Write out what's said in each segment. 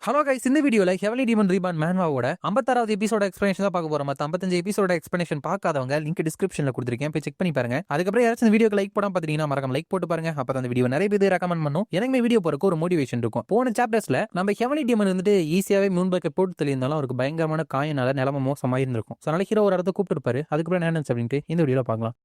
Hello guys, இந்த வீடியோல heavenly demon reborn மேன்வாவோட 56வது எபிசோட எக்ஸ்பிளனேஷன் தான் பார்க்க போறோம். மத்த 55 எபிசோட எக்ஸ்பிளனேஷன் பார்க்காதவங்க லிங்க் டிஸ்கிரிப்ஷன்ல கொடுத்துருக்கேன், போய் செக் பண்ணி பாருங்க. அதுக்கப்புறம் யாராச்சும் இந்த வீடியோக்கு லைக் போடாம பாத்தீங்கன்னா மறக்காம லைக் போட்டு பாருங்க. அப்ப அந்த வீடியோ நிறைய பேர் ரெக்கமெண்ட் பண்ணும், எனக்கு வீடியோ போறதுக்கு ஒரு மோட்டிவேஷன் இருக்கும். போன சாப்டர்ஸ்ல நம்ம ஹெவன்லி டீமன் வந்துட்டு ஈஸியாவே முன்பக்க போட்டு தெளிந்தாலும் அவருக்கு பயங்கரமான காயனால நிலைமை மோசமா இருந்திருக்கும். ஸோ அதனால ஹீரோ ஒரு இடத்த கூப்பிட்டுருப்பாரு. அதுக்கப்புறம் என்ன அப்படின்ட்டு இந்த வீடியோல பார்க்கலாம்.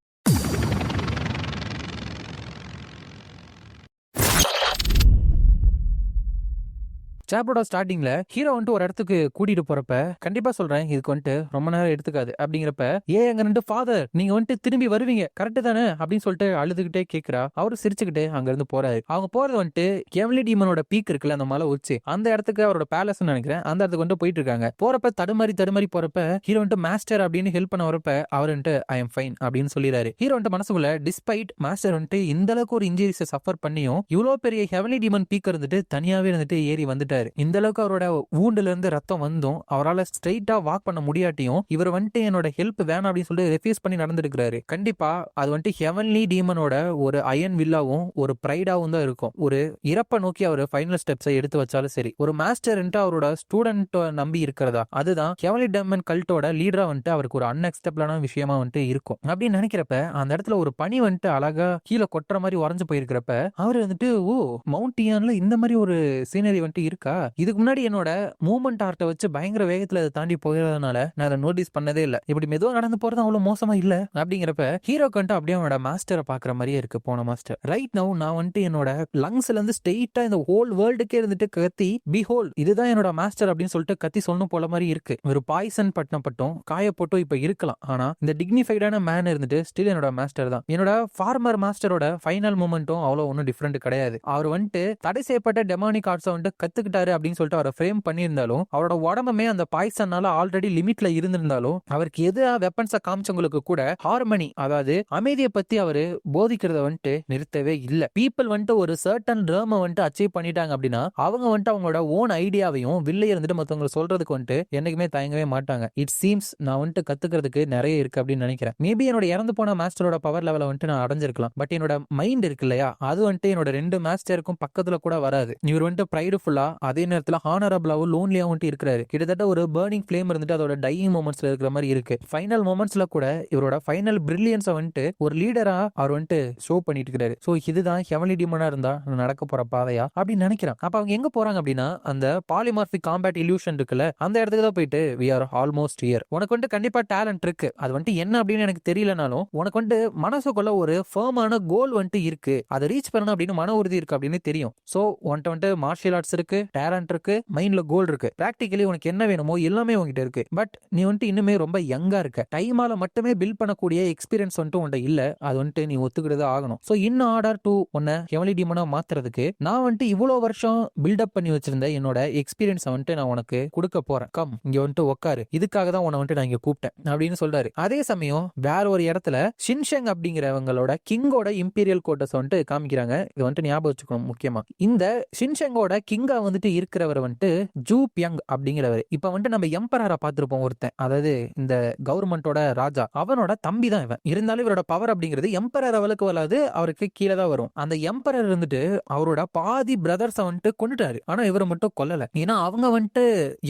சாப்டரோட ஸ்டார்டிங்ல ஹீரோ வந்துட்டு ஒரு இடத்துக்கு கூட்டிட்டு போறப்ப கண்டிப்பா சொல்றேன், இதுக்கு வந்துட்டு ரொம்ப நேரம் எடுத்துக்காது அப்படிங்கிறப்ப அங்க ரெண்டு ஃபாதர் நீங்க வந்துட்டு திரும்பி வருவீங்க கரெக்ட் தானே அப்படின்னு சொல்லிட்டு அழுதுகிட்டே கேட்கிறா. அவரு சிரிச்சுக்கிட்டு அங்க இருந்து போறாரு. அவங்க போறது வந்துட்டு ஹெவன்லி டீமனோட பீக் இருக்குல்ல, அந்த மலை உச்சி, அந்த இடத்துக்கு அவரோட பேலஸ் நினைக்கிறேன், அந்த இடத்துக்கு வந்துட்டு போயிட்டு இருக்காங்க. போறப்ப தடுமாறி போறப்ப ஹீரோ வந்துட்டு மாஸ்டர் அப்படின்னு ஹெல்ப் பண்ண வரப்ப அவர் வந்துட்டு ஐ எம் ஃபைன் அப்படின்னு சொல்லிடுறாரு. ஹீரோ வந்துட்டு மனசுக்குள்ள டிஸ்பைட் மாஸ்டர் வந்துட்டு இந்த அளவுக்கு ஒரு இன்ஜுரிஸை சஃபர் பண்ணியும் இவ்வளவு பெரிய ஹெவன்லி டீமன் பீக் இருந்துட்டு தனியாவே இருந்துட்டு ஏறி வந்துட்டு இந்த அளவுக்கு அவரோட வூண்டுல இருந்து ரத்தம் வந்தும் அவரால் ஸ்ட்ரெயிட்டா வாக் பண்ண முடியாட்டியும் இவர் வந்துட்டு என்னோட ஹெல்ப் வேணாம் அப்படின்னு சொல்லிட்டு ரெஃப்யூஸ் பண்ணி நடந்துருக்காரு. கண்டிப்பா அது வந்துட்டு ஹெவன்லி டீமனோட ஒரு அயன் வில்லாவும் ஒரு பிரைடாவும் தான் இருக்கும். ஒரு இறப்பை நோக்கி அவர் ஃபைனல் ஸ்டெப்ஸை எடுத்து வச்சாலும் சரி, ஒரு மாஸ்டர் அவரோட ஸ்டூடெண்ட் நம்பி இருக்கிறதா, அதுதான் ஹெவன்லி டீமன் கல்ட்டோட லீடரா வந்துட்டு அவருக்கு ஒரு அன்எக்ஸ்பெக்டபிளான விஷயமா வந்துட்டு இருக்கும் அப்படின்னு நினைக்கிறப்ப அந்த இடத்துல ஒரு பனி வந்துட்டு அழகா கீழே கொட்டுற மாதிரி உறைஞ்சு போயிருக்கிறப்ப அவர் வந்துட்டு ஓ மவுண்டியான்ல இந்த மாதிரி ஒரு சீனரி வந்துட்டு இருக்கா, இதுக்கு முன்னாடி என்னோட மூவ்மெண்ட் ஆர்ட்டை வச்சு பயங்கர வேகத்துல அதை தாண்டி போகிறதுனால நான் அதை நோட்டீஸ் பண்ணதே இல்லை, இப்படி மெதுவாக நடந்து போறது அவ்வளவு மோசமா இல்ல அப்படிங்கிறப்ப ஹீரோ வந்துட்டு அப்படியே அவனோட மாஸ்டரை பாக்குற மாதிரியே இருக்கு. போன மாஸ்டர் ரைட் நவ் நான் வந்துட்டு என்னோட லங்ஸ்ல இருந்து ஸ்ட்ரெயிட்டா இந்த ஹோல் வேர்ல்டுக்கே இருந்துட்டு கத்தி பிஹோல் இதுதான் என்னோட மாஸ்டர் அப்படின்னு சொல்லிட்டு கத்தி சொல்லணும் போல மாதிரி இருக்கு. ஒரு பாய்சன் பட்டும் காயப்பட்டும் இப்ப இருக்கலாம், ஆனா இந்த டிக்னிஃபைடான மேன் இருந்துட்டு ஸ்டில் என்னோட மாஸ்டர் தான். என்னோட ஃபார்மர் மாஸ்டரோட ஃபைனல் மூமெண்ட்டும் அவ்வளவு ஒன்றும் டிஃப்ரெண்ட் கிடையாது. அவர் வந்துட்டு தடை செய்யப்பட்ட டெமானிக் ஆர்ட்ஸை வந்துட்டு கத்துக்கிட்டாரு அப்படின்னு சொல்லிட்டு அவரை ஃப்ரேம் பண்ணியிருந்தாலும் அவரோட உடம்புமே அந்த பாய்சனால ஆல்ரெடி லிமிட்ல இருந்திருந்தாலும் அவருக்கு எது வெப்பன்ஸை காமிச்சவங்களுக்கு கூட ஹார்மனி, அதாவது அமைதியை பத்தி அவரு போதிக்கிறத வந்துட்டு நிறுத்தவே இல்லை. பீப்புள் வந்துட்டு ஒரு சர்டன் ட்ரேமை வந்துட்டு அச்சீவ் பண்ணிட்டாங்க அப்படின்னா அவங்க வந்துட்டு அவங்களோட ஓன் ஐடியாவையும் வில்லை இருந்துட்டு மற்றவங்க சொல்றதுக்கு வந்துட்டு என்னைக்குமே தயங்கவே மாட்டாங்க. இட் சீம்ஸ் நான் வந்துட்டு கத்துக்கிறதுக்கு நிறைய இருக்கு அப்படின்னு நினைக்கிறேன். மேபி என்னோட இறந்து போன மாஸ்டரோட பவர் லெவலை வந்துட்டு நான் அடைஞ்சிருக்கலாம், பட் என்னோட மைண்ட் இருக்கு இல்லையா, அது வந்துட்டு என்னோட ரெண்டு மாஸ்டருக்கும் பக்கத்துல கூட வராது. இவர் வந்துட்டு ப்ரைடுஃபுல்லா அதே நேரத்தில் ஹானரபிளாவும் லோன்லியாவும் இருக்கிறாரு. கிட்டத்தட்ட ஒரு பர்னிங் ஃப்ளேம் இருந்துட்டு அதோட டையிங் மொமெண்ட்ஸ்ல இருக்கிற மாதிரி இருக்கு. ஃபைனல் மொமெண்ட்ஸ்ல கூட இவரோட ஃபைனல் பிரில்லியன்ஸை வந்துட்டு ஒரு லீடரா அவர் வந்துட்டு ஷோ பண்ணிட்டு இருக்காரு. ஸோ இதுதான் ஹெவன்லி டீமனா இருந்தா நடக்க போற பாதையா அப்படின்னு நினைக்கிறேன். அப்ப அவங்க எங்க போறாங்க அப்படின்னா அந்த பாலிமார்பிக் காம்பேட் இல்யூஷன் இருக்குல்ல, அந்த இடத்துக்கு தான் போயிட்டு வி ஆர் ஆல்மோஸ்ட் ஹியர், உனக்கு வந்துட்டு கண்டிப்பா டேலண்ட் இருக்கு, அது வந்துட்டு என்ன அப்படின்னு எனக்கு தெரியலனாலும் உனக்கு வந்துட்டு மனசுக்குள்ள ஒரு ஃபர்மான கோல் வந்துட்டு இருக்கு, அதை ரீச் பண்ணணும் அப்படின்னு மன உறுதி இருக்கு அப்படின்னு தெரியும். ஸோ உன்கிட்ட வந்துட்டு மார்ஷியல் ஆர்ட்ஸ் இருக்கு, டேலண்ட் இருக்கு, மைண்ட்ல கோல் இருக்கு, பிராக்டிகலி உனக்கு என்ன வேணுமோ எல்லாமே உங்ககிட்ட இருக்கு. பட் நீ வந்துட்டு இன்னுமே ரொம்ப யங்கா இருக்க, டைமால மட்டுமே பில்ட் பண்ணக்கூடிய எக்ஸ்பீரியன்ஸ் வந்துட்டு உன்ட்ட இல்ல, அது வந்துட்டு நீ ஒத்துக்கிறது ஆகணும். ஸோ இன் ஆர்டர் டு உன்னை ஹெவன்லி டீமனா மாத்துறதுக்கு நான் வந்துட்டு இவ்வளவு வருஷம் பில்டப் பண்ணி வச்சிருந்த என்னோட எக்ஸ்பீரியன்ஸை வந்துட்டு நான் உனக்கு கொடுக்க போறேன், கம் இங்க வந்துட்டு உட்காரு, இதுக்காக தான் உன்னை வந்துட்டு நான் இங்க கூப்பிட்டேன் அப்படின்னு சொல்றாரு. அதே சமயம் வேற ஒரு இடத்துல ஷின்ஷெங் அப்படிங்கிறவங்களோட கிங்கோட இம்பீரியல் கோட்டஸ் வந்துட்டு காமிக்கிறாங்க. இது வந்துட்டு ஞாபகம் வச்சுக்கணும் முக்கியமா. இந்த ஷின்ஷெங்கோட கிங்கா வந்துட்டு இருக்கிறவர் வந்துட்டு ஜூ பியங் அப்படிங்கிறவர். இப்ப வந்துட்டு நம்ம எம்பரரை பார்த்திருப்போம் ஒருத்தன், அதாவது இந்த கவர்மெண்டோட ராஜா, அவனோட தம்பி தான் இவன். இருந்தாலும் இவரோட பவர் அப்படிங்கிறது எம்பரர் அவளுக்கு வராது, அவருக்கு கீழே தான் வரும். அந்த எம்பரர் இருந்துட்டு அவரோட பாதி பிரதர்ஸை வந்துட்டு கொண்டுட்டாரு, ஆனா இவரை மட்டும் கொல்லல. ஏன்னா அவங்க வந்துட்டு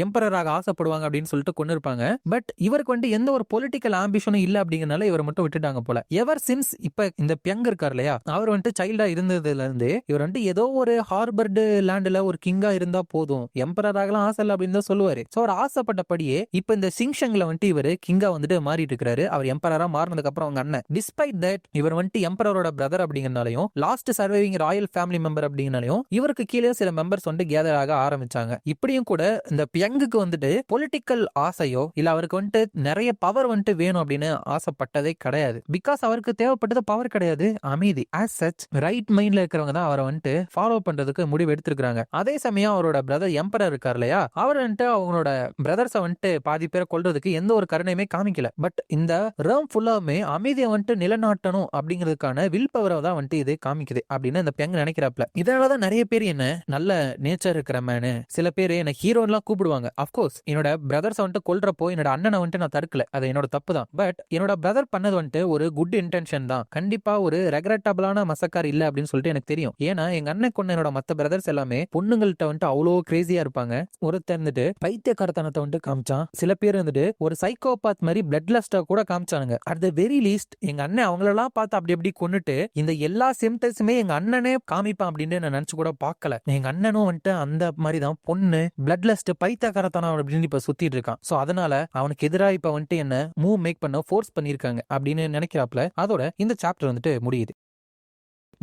எம்பரராக ஆசைப்படுவாங்க அப்படின்னு சொல்லிட்டு கொண்டு இருப்பாங்க. பட் இவருக்கு வந்துட்டு எந்த ஒரு பொலிட்டிக்கல் ஆம்பிஷனும் இல்ல அப்படிங்கறனால இவரை மட்டும் விட்டுட்டாங்க போல. எவர் சின்ஸ் இப்ப இந்த பியங் இருக்கார் இல்லையா, அவர் வந்துட்டு சைல்டா இருந்ததுல இருந்து இவர் வந்துட்டு ஏதோ ஒரு ஹார்பர்டு லேண்ட்ல ஒரு கிங்கா இருந்தா போதும், எம்பரராகலாம் ஆசை இல்லை அப்படின்னு தான் சொல்லுவாரு. சோ அவர் ஆசைப்பட்டபடியே இப்ப இந்த சிங்ஷங்ல வந்துட்டு இவர் கிங்கா வந்துட்டு மாறிட்டு இருக்காரு. அவர் எம்பரரா மாறினதுக்கு அப்புறம் அவங்க அண்ணன் டிஸ்பைட் தட் இவர் வந்துட்டு எம்பரரோட பிரதர் அப்படிங்கறனாலையும் last surviving royal family member அப்படிங்கனாலையும் இவருக்கு கீழே சில மெம்பர்ஸ் வந்துட்டு கேதர் ஆக ஆரம்பிச்சாங்க. இப்படியும் கூட இந்த பியங்குக்கு வந்துட்டு பொலிட்டிக்கல் ஆசையோ இல்ல அவருக்கு வந்துட்டு நிறைய பவர் வந்துட்டு வேணும் அப்படின்னு ஆசைப்பட்டதே கிடையாது. பிகாஸ் அவருக்கு தேவைப்பட்டது பவர் கிடையாது, அமைதி. ஆஸ் சச் ரைட் மைண்ட்ல இருக்கிறவங்க தான் அவரை வந்துட்டு ஃபாலோ பண்றதுக்கு முடிவு எடுத்திருக்காங்க. அதே சமயம் அவரோட பிரதர் எம்பரர் இருக்கார் இல்லையா, அவர் வந்துட்டு அவங்களோட பிரதர்ஸை வந்துட்டு பாதி பேரை கொல்றதுக்கு எந்த ஒரு கருணையுமே காமிக்கல. பட் இந்த ரேம் ஃபுல்லாமே அமைதியை வந்துட்டு நிலநாட்டணும் அப்படிங்கிறதுக்கான வில் பவரை தான் வந்துட்டு இது காமிக்குது அப்படின்னு இந்த பியங் நினைக்கிறாப்ல. இதனாலதான் நிறைய பேர் என்ன நல்ல நேச்சர் இருக்கிற மேனு, சில பேர் என்ன ஹீரோன்லாம் கூப்பிடுவாங்க. அப்கோர்ஸ் என்னோட பிரதர்ஸை வந்துட்டு கொல்றப்போ என்னோட அண்ணனை வந்துட்டு நான் தடுக்கல, அது என்னோட தப்பு தான். பட் என்னோட பிரதர் பண்ணது வந்துட்டு ஒரு குட் இன்டென்ஷன் தான், கண்டிப்பா ஒரு ரெக்ரெட்டபிளான மசக்கார் இல்ல அப்படின்னு சொல்லிட்டு எனக்கு தெரியும். ஏன்னா எங்க அண்ணன் கொண்ட என்னோட மத்த பிரதர்ஸ் எல்லாமே பொண்ணுங்கள்ட்ட வந்துட்டு வந்துட்டு அவ்வளோ கிரேசியா இருப்பாங்க. ஒருத்தர் இருந்துட்டு பைத்தியக்காரத்தனத்தை வந்துட்டு காமிச்சான். சில பேர் வந்துட்டு ஒரு சைக்கோபாத் மாதிரி பிளட் லஸ்டா கூட காமிச்சானுங்க. அட் த வெரி லீஸ்ட் எங்க அண்ணன் அவங்களெல்லாம் பார்த்து அப்படி எப்படி கொண்டுட்டு இந்த எல்லா சிம்டம்ஸுமே எங்க அண்ணனே காமிப்பான் அப்படின்னு நான் நினைச்சு கூட பார்க்கல. எங்க அண்ணனும் வந்துட்டு அந்த மாதிரி தான் பொண்ணு பிளட் லஸ்ட் பைத்தியக்காரத்தனம் அப்படின்னு இப்ப சுத்திட்டு இருக்கான். சோ அதனால அவனுக்கு எதிராக இப்ப வந்துட்டு என்ன மூவ் மேக் பண்ண ஃபோர்ஸ் பண்ணிருக்காங்க அப்படின்னு நினைக்கிறாப்ல. அதோட இந்த சாப்டர் வந்துட்டு முடியுது.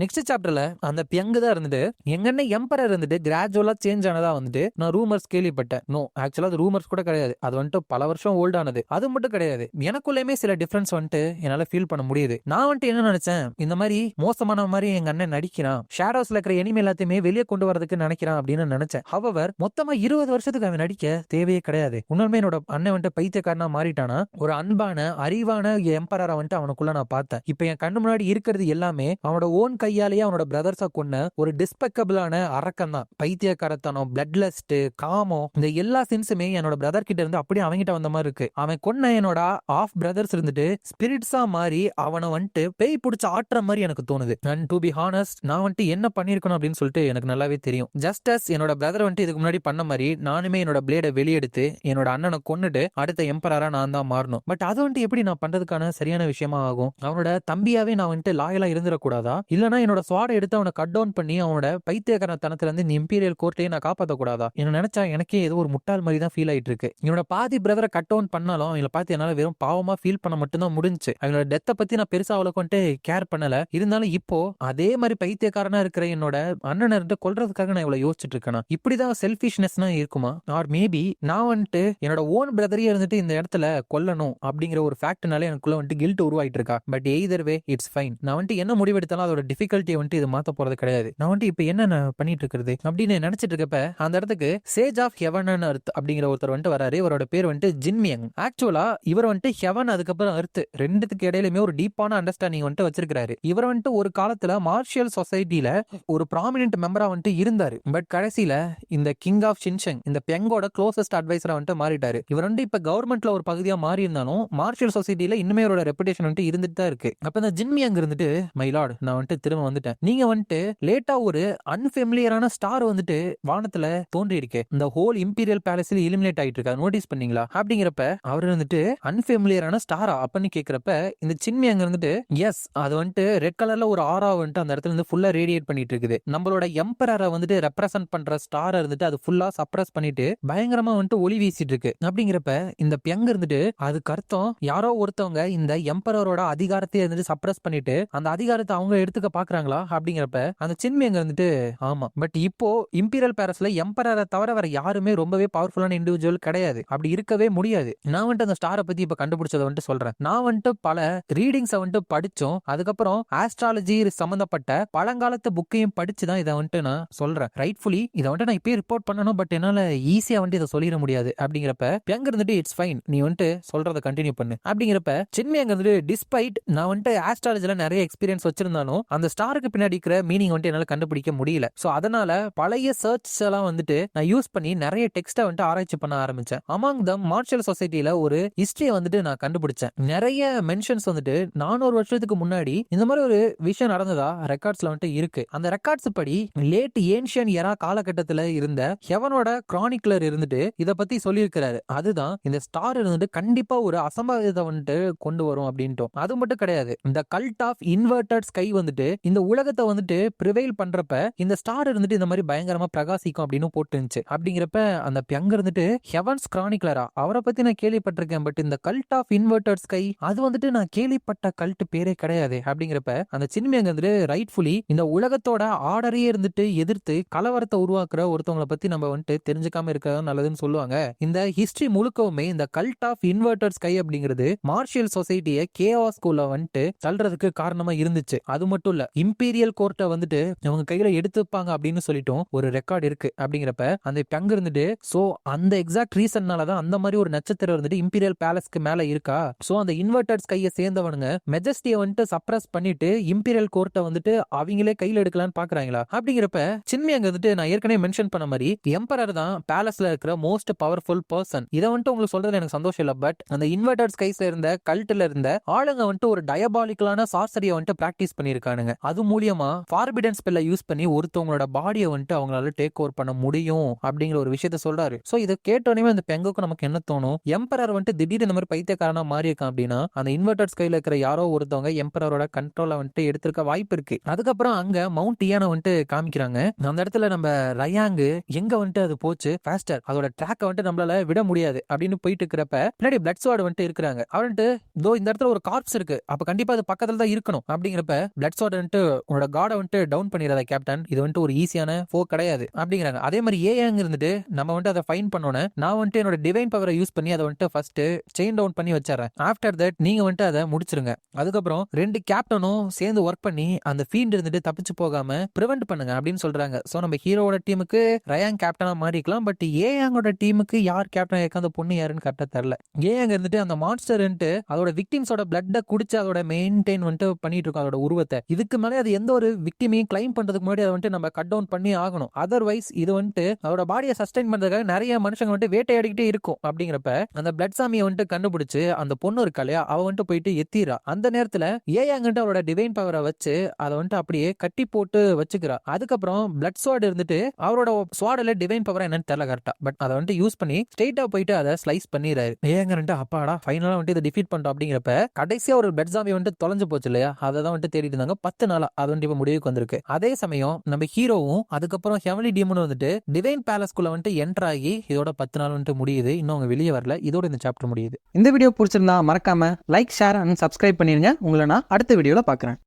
நெக்ஸ்ட் சாப்டர்ல அந்த பியங்கு தான் இருந்துட்டு எங்கன்னு எம்பரர் இருந்துட்டு கிராஜுவலா சேஞ்ச் ஆனதா வந்துட்டு நான் ரூமர்ஸ் கேள்விப்பட்டேன். நோ, ஆக்சுவலா அது ரூமர்ஸ் கூட கிடையாது. அது வந்துட்டு பல வருஷம் ஓல்ட் ஆனது. அது மட்டும் கிடையாது, எனக்குள்ளேயுமே சில டிஃபரன்ஸ் வந்துட்டு என்னால ஃபீல் பண்ண முடியுது. நான் வந்துட்டு என்ன நினைச்சேன், இந்த மாதிரி மோசமான மாதிரி எங்க அண்ணன் நடிக்கிறான், ஷேடோஸ்ல இருக்கிற எனிமே எல்லாத்தையுமே வெளியே கொண்டு வரதுக்கு நினைக்கிறான் அப்படின்னு நினைச்சேன். ஹவவர் மொத்தமா 20 வருஷத்துக்கு அவன் நடிக்க தேவையே கிடையாது. உண்மையுமே என்னோட அண்ணன் வந்துட்டு பைத்தியக்காரனா மாறிட்டானா, ஒரு அன்பான அறிவான எம்பரரை வந்துட்டு அவனுக்குள்ள நான் பார்த்தேன். இப்ப என் கண்ணு முன்னாடி இருக்கிறது எல்லாமே அவனோட ஓன் கையாலேயே அவனோட பிரதர்ஸா கொன்ன ஒரு டிஸ்பெக்கபிளான அரக்கம் தான். பைத்தியக்காரத்தனம், பிளட் லஸ்ட், காமம், இந்த எல்லா சின்ஸுமே என்னோட பிரதர் கிட்ட இருந்து அப்படியே அவங்கிட்ட வந்த மாதிரி இருக்கு. அவன் கொன்ன என்னோட ஆஃப் பிரதர்ஸ் இருந்துட்டு ஸ்பிரிட்ஸா மாறி அவனை வந்துட்டு பேய் பிடிச்ச ஆட்டுற மாதிரி எனக்கு தோணுது. அண்ட் டு பி ஹானஸ்ட், நான் வந்துட்டு என்ன பண்ணிருக்கணும் அப்படின்னு சொல்லிட்டு எனக்கு நல்லாவே தெரியும். ஜஸ்ட் அஸ் என்னோட பிரதர் வந்துட்டு இதுக்கு முன்னாடி பண்ண மாதிரி நானுமே என்னோட பிளேடை வெளியெடுத்து என்னோட அண்ணனை கொன்னுட்டு அடுத்த எம்பரரா நான் தான் மாறணும். பட் அது வந்துட்டு எப்படி நான் பண்றதுக்கான சரியான விஷயமா ஆகும்? அவனோட தம்பியாவே நான் வந்துட்டு லாயலா இருந்துடக்கூடாதா? இல்லனா என்னோட ஸ்வாடை எடுத்து அவனை கட் டவுன் பண்ணி அவனோட பைத்தியக்காரத்தனத்துல இருந்து இந்த இம்பீரியல் கோர்ட்டையே நான் காப்பாற்ற கூடாதா? என்ன நினைச்சா எனக்கே ஏதோ ஒரு முட்டாள் மாதிரி தான் ஃபீல் ஆயிட்டு இருக்கு. என்னோட பாதி பிரதரை கட் டவுன் பண்ணாலும் அவங்களை பார்த்து என்னால வெறும் பாவமா ஃபீல் பண்ண மட்டும்தான் முடிஞ்சு. அவங்களோட டெத்தை பத்தி நான் பெருசா அவளுக்கு வந்துட்டு கேர் பண்ணல. இருந்தாலும் இப்போ அதே மாதிரி பைத்தியக்காரனா இருக்கிற என்னோட அண்ணனை இருந்து கொல்றதுக்காக நான் இவ்வளவு யோசிச்சுட்டு இருக்கேன். இப்படிதான் செல்ஃபிஷ்னஸ்னா இருக்குமா? ஆர் மேபி நான் வந்துட்டு என்னோட ஓன் பிரதரையே இருந்துட்டு இந்த இடத்துல கொல்லணும் அப்படிங்கிற ஒரு ஃபேக்ட்னால எனக்குள்ள வந்துட்டு கில்ட் உருவாயிட்டு இருக்கா. But either way it's fine. நான் வந்துட்டு என்ன முடிவெடுத்தாலும் அதோட டிஃபிகல்ட்டியை வந்துட்டு இது மாத்த போறது கிடையாது. நான் வந்துட்டு இப்ப என்ன பண்ணிட்டு இருக்கிறது அப்படின்னு நினைச்சிட்டு இருக்கப்ப அந்த இடத்துக்கு சேஜ் ஆஃப் ஹெவன் அர்த் அப்படிங்கிற ஒருத்தர் வந்துட்டு வராரு. இவரோட பேர் வந்துட்டு ஜின்மியங். ஆக்சுவலா இவர் வந்துட்டு ஹெவன் அதுக்கப்புறம் அர்த் ரெண்டுத்துக்கு இடையிலுமே ஒரு டீப்பான அண்டர்ஸ்டாண்டிங் வந்துட்டு வச்சிருக்காரு. இவர் வந்துட்டு ஒரு காலத்துல மார்ஷியல் சொசைட்டில ஒரு ப்ராமினென்ட் மெம்பரா வந்துட்டு இருந்தாரு. பட் கடைசியில இந்த கிங் ஆஃப் ஷின்ஷங் இந்த பெங்கோட க்ளோசஸ்ட் அட்வைசரா வந்துட்டு மாறிட்டாரு. இவர் வந்துட்டு இப்ப கவர்மெண்ட்ல ஒரு பகுதியா மாறி இருந்தாலும் மார்ஷியல் சொசைட்டில இன்னுமே அவரோட ரெப்புடேஷன் வந்துட்டு இருந்துட்டு தான் இருக்கு. அப்ப இந்த ஜின்மியங் இருந்துட்டு மை லார்ட், நான் வந்துட்டு திரும்ப வந்துட்டேன். நீங்க வந்துட்டு லேட்டா ஒரு அன்ஃபெமிலியரான ஸ்டார் வந்துட்டு வானத்துல தோன்றி இருக்கு. இந்த ஹோல் இம்பீரியல் பேலஸ்ல எலிமினேட் ஆயிட்டு இருக்கா, நோட்டீஸ் பண்ணீங்களா? அப்படிங்கிறப்ப அவர் வந்துட்டு அன்ஃபெமிலியரான ஸ்டாரா அப்படின்னு கேக்குறப்ப இந்த சின்மி அங்க இருந்துட்டு எஸ், அது வந்துட்டு ரெட் கலர்ல ஒரு ஆரா வந்துட்டு அந்த இடத்துல இருந்து ஃபுல்லா ரேடியேட் பண்ணிட்டு இருக்குது. நம்மளோட எம்பரரை வந்துட்டு ரெப்ரசென்ட் பண்ற ஸ்டார் இருந்துட்டு அது ஃபுல்லா சப்ரஸ் பண்ணிட்டு பயங்கரமா வந்துட்டு ஒளி வீசிட்டு இருக்கு. அப்படிங்கிறப்ப இந்த பியங்க இருந்துட்டு அதுக்கு அர்த்தம் யாரோ ஒருத்தவங்க இந்த எம்பரரோட அதிகாரத்தை இருந்துட்டு சப்ரஸ் பண்ணிட்டு அந்த அதிகாரத்தை அவங்க எடுத்துக்க பாக்குறாங்களா அப்படிங்கிறப்ப அந்த சின்மி அங்க இருந்துட்டு ஆமா, பட் இப்போ இம்பீரியல் பேலஸ்ல எம்பரரை தவிர வேற யாருமே ரொம்பவே பவர்ஃபுல்லான இண்டிவிஜுவல் கிடையாது. அப்படி இருக்கவே முடியாது. நான் வந்துட்டு அந்த ஸ்டாரை பத்தி இப்ப கண்டுபிடிச்சதை வந்துட்டு சொல்றேன். நான் வந்துட்டு பல ரீடிங்ஸை வந்துட்டு படிச்சோம். அதுக்கப்புறம் ஆஸ்ட்ராலஜி சம்பந்தப்பட்ட பழங்காலத்து புக்கையும் படிச்சுதான் இதை வந்துட்டு நான் சொல்றேன். ரைட்ஃபுல்லி இதை வந்துட்டு நான் இப்பயே ரிப்போர்ட் பண்ணணும். பட் என்னால ஈஸியா வந்துட்டு இதை சொல்லிட முடியாது. அப்படிங்கிறப்ப எங்க இருந்துட்டு இட்ஸ் ஃபைன், நீ வந்துட்டு சொல்றதை கண்டினியூ பண்ணு. அப்படிங்கிறப்ப சின்மி அங்க இருந்துட்டு டிஸ்பைட் நான் வந்துட்டு ஆஸ்ட்ராலஜில நிறைய எக்ஸ்பீரியன்ஸ் வச்சிருந்தாலும் அந்த ஸ்டாருக்கு பின்னாடி இருக்கிற மீனிங் வந்துட்டு என்னால கண்டுபிடிக்க முடியல. சோ அதனால பழைய சர்ச் எல்லாம் வந்துட்டு நான் யூஸ் பண்ணி நிறைய டெக்ஸ்ட்டை வந்துட்டு ஆராய்ச்சி பண்ண ஆரம்பிச்சேன். அமாங் த மார்ஷியல் சொசைட்டில ஒரு ஹிஸ்டரியை வந்துட்டு நான் கண்டுபிடிச்சேன். நிறைய மென்ஷன்ஸ் வந்துட்டு 400 வருஷத்துக்கு முன்னாடி இந்த மாதிரி ஒரு விஷயம் நடந்ததா ரெக்கார்ட்ஸ்ல வந்துட்டு இருக்கு. அந்த ரெக்கார்ட்ஸ் படி லேட் ஏன்ஷியன் எரா காலகட்டத்தில் இருந்த ஹெவனோட கிரானிக்லர் இருந்துட்டு இத பத்தி சொல்லியிருக்கிறாரு. அதுதான் இந்த ஸ்டார் இருந்துட்டு கண்டிப்பா ஒரு அசம்பாவிதத்தை வந்துட்டு கொண்டு வரும் அப்படின்ட்டு. அது மட்டும் கிடையாது, இந்த கல்ட் ஆஃப் இன்வெர்டட் ஸ்கை வந்துட்டு இந்த உலகத்தை வந்துட்டு ப்ரிவைல் பண்றப்ப இந்த ஸ்டார் இருந்துட்டு இந்த மாதிரி பயங்கரமா பிரகாசிக்கும் அப்படின்னு போட்டுருந்துச்சு. அப்படிங்கிறப்ப அந்த பியங்க இருந்துட்டு ஹெவன்ஸ் கிரானிக்லரா அவரை பத்தி நான் கேள்விப்பட்டிருக்கேன். பட் இந்த கல்ட் ஆஃப் இன்வெர்டட் ஸ்கை அது வந்துட்டு நான் கேள்விப்பட்ட கல்ட் பேரே கிடையாது. அப்படிங்கிறப்ப அந்த சின்மி அங்க வந்துட்டு ரைட்ஃபுல்லி இந்த உலகத்தோட ஆர்டரையே இருந்துட்டு எதிர்த்து கலவரத்தை உருவாக்குற ஒருத்தவங்களை பத்தி நம்ம வந்துட்டு தெரிஞ்சுக்காம இருக்கிறது நல்லதுன்னு சொல்லுவாங்க. இந்த ஹிஸ்டரி முழுக்கவுமே இந்த கல்ட் ஆஃப் இன்வெர்டட் ஸ்கை அப்படிங்கிறது மார்ஷியல் சொசைட்டியை கேஆஸ்குள்ள வந்துட்டு தள்ளுறதுக்கு காரணமா இருந்துச்சு. அது மட்டும் இல்ல, இம்பீரியல் கோர்ட்டை வந்துட்டு அவங்க கையில எடுத்துப்பாங்க அப்படின்னு சொல்லிட்டும் ஒரு ரெக்கார்ட் இருக்கு. அப்படிங்கிறப்ப அந்த பங்கு இருந்துட்டு சோ அந்த எக்ஸாக்ட் ரீசன்னாலதான் அந்த மாதிரி ஒரு நட்சத்திரம் இருந்துட்டு இம்பீரியல் பேலஸ்க்கு மேல இருக்கா. சோ அந்த இன்வெர்டட் ஸ்கையை சேர்ந்தவனுங்க மெஜஸ்டியை வந்துட்டு சப்ரஸ் பண்ணிட்டு இம்பீரியல் கோர்ட்டை வந்துட்டு அவங்களே கையில எடுக்கலான்னு பாக்குறாங்களா? அப்படிங்கிறப்ப சின்மி அங்க வந்துட்டு நான் ஏற்கனவே மென்ஷன் பண்ண மாதிரி எம்பரர் தான் பேலஸ்ல இருக்கிற மோஸ்ட் பவர்ஃபுல் பர்சன். இதை வந்துட்டு உங்களுக்கு சொல்றது எனக்கு சந்தோஷம் இல்ல. பட் அந்த இன்வெர்டட் ஸ்கைஸ்ல இருந்த கல்ட்ல இருந்த ஆளுங்க வந்துட்டு ஒரு டயபாலிக்கலான சார்சரியை வந்துட்டு பிராக்டிஸ் பண்ணிருக்கானுங்க. அது மூலியமா ஃபார்பிடன் ஸ்பெல்லை யூஸ் பண்ணி ஒருத்தவங்களோட பாடியை வந்துட்டு அவங்களால டேக் ஓவர் பண்ண முடியும் அப்படிங்கிற ஒரு விஷயத்த சொல்றாரு. சோ இதை கேட்டோடனே அந்த பெங்குக்கு நமக்கு என்ன தோணும், எம்பரர் வந்துட்டு திடீர்னு இந்த மாதிரி பைத்தியக்காரனா மாறி இருக்கான் அப்படின்னா அந்த இன்வெர்டட் ஸ்கைல இருக்கிற யாரோ ஒருத்தவங்க எம்பரரோட கண்ட்ரோல வந்துட்டு எடுத்திருக்க வாய்ப்பு இருக்கு. அதுக்கப்புறம் அங்க மவுண்ட் டியானா வந்துட்டு காமிக்கிறாங்க. அந்த இடத்துல நம்ம ரயாங்கு எங்க வந்துட்டு அது போச்சு ஃபாஸ்டர், அதோட ட்ராக்கை வந்துட்டு நம்மளால விட முடியாது அப்படின்னு போயிட்டு இருக்கிறப்ப பின்னாடி பிளட் ஸ்வாட் வந்துட்டு இருக்கிறாங்க. அவன்ட்டு தோ இந்த இடத்துல ஒரு கார்ப்ஸ் இருக்கு, அப்ப கண்டிப்பா அது பக்கத்துல தான் இருக்கணும் அப்படிங்கிறப்ப பிளட் ஸ்வாட் வந்துட்டு உன்னோட காடை வந்துட்டு டவுன் பண்ணிடாத கேப்டன், இது வந்துட்டு ஒரு ஈஸியான ஃபோ கிடையாது அப்படிங்கிறாங்க. அதே மாதிரி ஏங்க இருந்துட்டு நம்ம வந்துட்டு அதை ஃபைன் பண்ணோன்னு நான் வந்துட்டு என்னோட டிவைன் பவரை யூஸ் பண்ணி அதை வந்துட்டு ஃபர்ஸ்ட் செயின் டவுன் பண்ணி வச்சிடறேன். ஆஃப்டர் தட் நீங்க வந்துட்டு அதை முடிச்சிருங்க. அதுக்கப்புறம் 2 கேப்டனும் சேர்ந்து ஒர்க் பண்ணி அந்த ஃபீல்ட் இருந்துட்டு தப்பிச்சு போகாம பிரிவென்ட் பண்ணுங்க அப்படின்னு சொல்றாங்க. சோ நம்ம ஹீரோவோட டீமுக்கு ரயாங் கேப்டனா மாறிக்கலாம். பட் ஏயாங்கோட டீமுக்கு யார் கேப்டன் இருக்க அந்த பொண்ணு யாருன்னு கரெக்டா தெரியல. ஏங்க இருந்துட்டு அந்த மான்ஸ்டர்ன்ட்டு அதோட விக்டிம்ஸோட பிளட்டை குடிச்சு அதோட மெயின்டைன் வந்துட்டு பண்ணிட்டு இருக்கும் அதோட உருவத்தை. இதுக்கு மேலே அது எந்த ஒரு விக்டிமையும் கிளைம் பண்றதுக்கு முன்னாடி அதை வந்துட்டு நம்ம கட் டவுன் பண்ணி ஆகணும். அதர்வைஸ் இது வந்துட்டு அதோட பாடியை சஸ்டைன் பண்றதுக்காக நிறைய மனுஷங்க வந்துட்டு வேட்டையாடிக்கிட்டே இருக்கும். அப்படிங்கிறப்ப அந்த பிளட் சாமியை வந்துட்டு கண்டுபிடிச்சு அந்த பொண்ணு இருக்கா இல்லையா அவ வந்துட்டு போயிட்டு எத்திரா. அந்த நேரத்துல ஏயாங்கிட்ட அவரோட டிவைன் பவரை வச்சு அதை வந்துட்டு அப்படியே கட்டி போட்டு வச்சுக்கிறா. அதுக்கப்புறம் பிளட் ஸ்வாட் இருந்துட்டு அவரோட ஸ்வாட்ல டிவைன் பவர் என்னன்னு தெரியல கரெக்டா, பட் அதை வந்துட்டு யூஸ் பண்ணி ஸ்ட்ரெயிட்டா போயிட்டு அதை ஸ்லைஸ் பண்ணிடுறாரு. ஏங்க அப்பாடா ஃபைனலா வந்துட்டு இதை டிஃபீட் பண்ணிட்டோம் அப்படிங்கிறப்ப கடைசியா ஒரு பிளட் சாமி வந்துட்டு தொலைஞ்சு போச்சு இல்லையா, அதை தான் வந்துட்டு தேடிட்டு இருந்தாங்க 10 நாளா. அது வந்துட்டு இப்ப முடிவுக்கு வந்திருக்கு. அதே சமயம் நம்ம ஹீரோவும் அதுக்கப்புறம் ஹெவன்லி டீமன் வந்துட்டு டிவைன் பேலஸ்குள்ள வந்துட்டு என்டர் ஆகி இதோட 10 நாள் வந்துட்டு முடியுது. இன்னும் அவங்க வெளியே வரல. இதோட இந்த சாப்டர் முடியுது. இந்த வீடியோ பிடிச்சிருந்தா மறக்காம லைக், ஷேர் அண்ட் சப்ஸ்கிரைப் பண்ணிருங்க. உங்களை நான் அடுத்த வீடியோல பார்க்குறேன்.